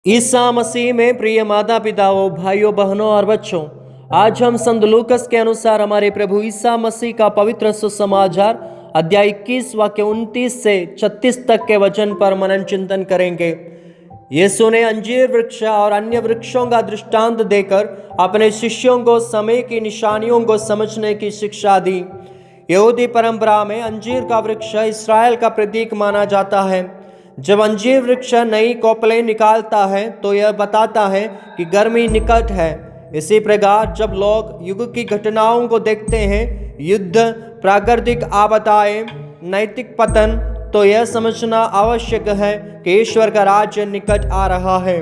ईसा मसीह में प्रिय माता पिताओं, भाइयों बहनों और बच्चों, आज हम संत लूकस के अनुसार हमारे प्रभु ईसा मसीह का पवित्र सुसमाचार अध्याय 21 वाक्य 29 से 36 तक के वचन पर मनन चिंतन करेंगे। यीशु ने अंजीर वृक्ष और अन्य वृक्षों का दृष्टांत देकर अपने शिष्यों को समय की निशानियों को समझने की शिक्षा दी। यहूदी परंपरा में अंजीर का वृक्ष इस्राएल का प्रतीक माना जाता है। जब अंजीर वृक्ष नई कोपलें निकालता है तो यह बताता है कि गर्मी निकट है। इसी प्रकार जब लोग युग की घटनाओं को देखते हैं, युद्ध, प्राकृतिक आपदाएं, नैतिक पतन, तो यह समझना आवश्यक है कि ईश्वर का राज्य निकट आ रहा है।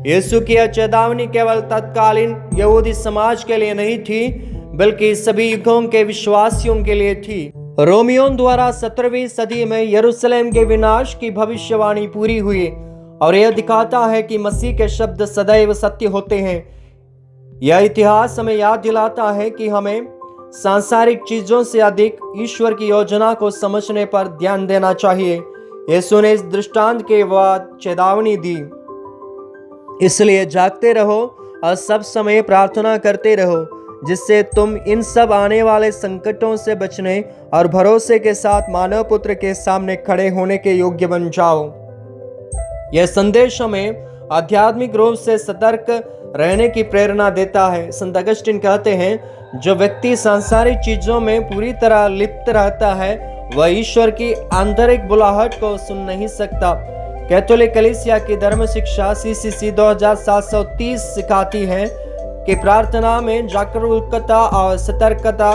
यीशु की यह चेतावनी केवल तत्कालीन यहूदी समाज के लिए नहीं थी, बल्कि सभी युगों के विश्वासियों के लिए थी। रोमियों द्वारा 17वीं सदी में यरूशलेम के विनाश की भविष्यवाणी पूरी हुई और यह दिखाता है कि मसीह के शब्द सदैव सत्य होते हैं। यह इतिहास हमें याद दिलाता है कि हमें सांसारिक चीजों से अधिक ईश्वर की योजना को समझने पर ध्यान देना चाहिए। यीशु ने इस दृष्टांत के बाद चेतावनी दी, इसलिए जागते रहो और सब समय प्रार्थना करते रहो, जिससे तुम इन सब आने वाले संकटों से बचने और भरोसे के साथ मानव पुत्र के सामने खड़े होने के योग्य बन जाओ। यह संदेश हमें आध्यात्मिक रूप से सतर्क रहने की प्रेरणा देता है। संत अगस्टिन कहते हैं, जो व्यक्ति सांसारिक चीजों में पूरी तरह लिप्त रहता है वह ईश्वर की आंतरिक बुलाहट को सुन नहीं सकता। कैथोलिक कलीसिया की धर्म शिक्षा CCC 2730 सिखाती है कि प्रार्थना में जागरूकता और सतर्कता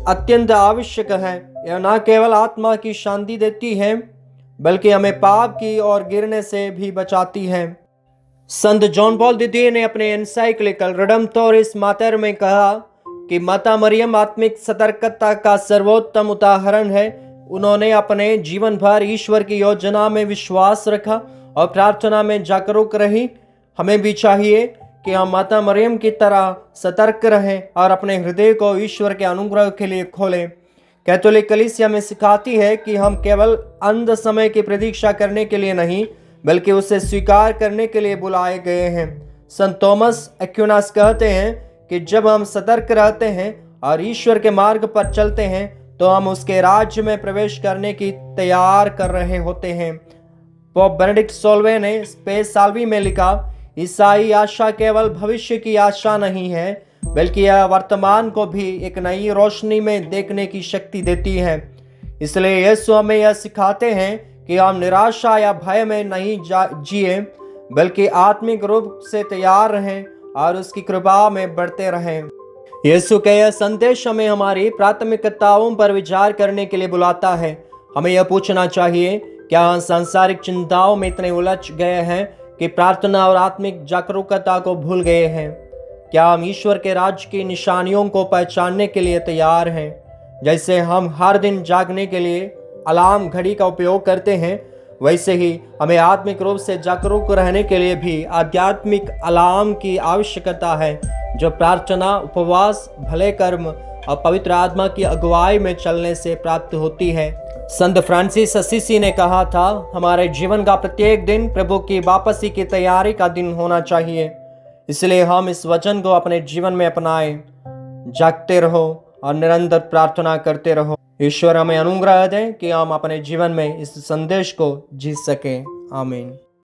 अत्यंत आवश्यक है। यह न केवल आत्मा की शांति देती है, बल्कि हमें पाप की ओर गिरने से भी बचाती है। संत जॉन पॉल द्वितीय ने अपने एनसाइक्लिकल रिडेम्पटोरिस माटर में कहा कि माता मरियम आत्मिक सतर्कता का सर्वोत्तम उदाहरण है। उन्होंने अपने जीवन भर ईश्वर की योजना में विश्वास रखा और प्रार्थना में जागरूक रही। हमें भी चाहिए कि हम माता मरियम की तरह सतर्क रहें और अपने हृदय को ईश्वर के अनुग्रह के लिए खोलें। कैथोलिक कलीसिया में सिखाती है कि हम केवल अंत समय की प्रतीक्षा करने के लिए नहीं, बल्कि उसे स्वीकार करने के लिए बुलाए गए हैं। संत थॉमस एक्विनास कहते हैं कि जब हम सतर्क रहते हैं और ईश्वर के मार्ग पर चलते हैं तो हम उसके राज्य में प्रवेश करने की तैयार कर रहे होते हैं। पोप बेनेडिक्ट 16वें ने स्पेस साल्वी में लिखा, ईसाई आशा केवल भविष्य की आशा नहीं है, बल्कि यह वर्तमान को भी एक नई रोशनी में देखने की शक्ति देती है। इसलिए यीशु हमें यह सिखाते हैं कि हम निराशा या भय में नहीं जिए, बल्कि आत्मिक रूप से तैयार रहें और उसकी कृपा में बढ़ते रहें। यीशु का यह संदेश हमें हमारी प्राथमिकताओं पर विचार करने के लिए बुलाता है। हमें यह पूछना चाहिए, क्या हम सांसारिक चिंताओं में इतने उलझ गए हैं कि प्रार्थना और आत्मिक जागरूकता को भूल गए हैं? क्या हम ईश्वर के राज्य की निशानियों को पहचानने के लिए तैयार हैं? जैसे हम हर दिन जागने के लिए अलार्म घड़ी का उपयोग करते हैं, वैसे ही हमें आत्मिक रूप से जागरूक रहने के लिए भी आध्यात्मिक अलार्म की आवश्यकता है, जो प्रार्थना, उपवास, भले कर्म और पवित्र आत्मा की अगुवाई में चलने से प्राप्त होती है। संत फ्रांसिस असीसी ने कहा था, हमारे जीवन का प्रत्येक दिन प्रभु की वापसी की तैयारी का दिन होना चाहिए। इसलिए हम इस वचन को अपने जीवन में अपनाएं, जागते रहो और निरंतर प्रार्थना करते रहो। ईश्वर हमें अनुग्रह दें कि हम अपने जीवन में इस संदेश को जी सकें। आमीन।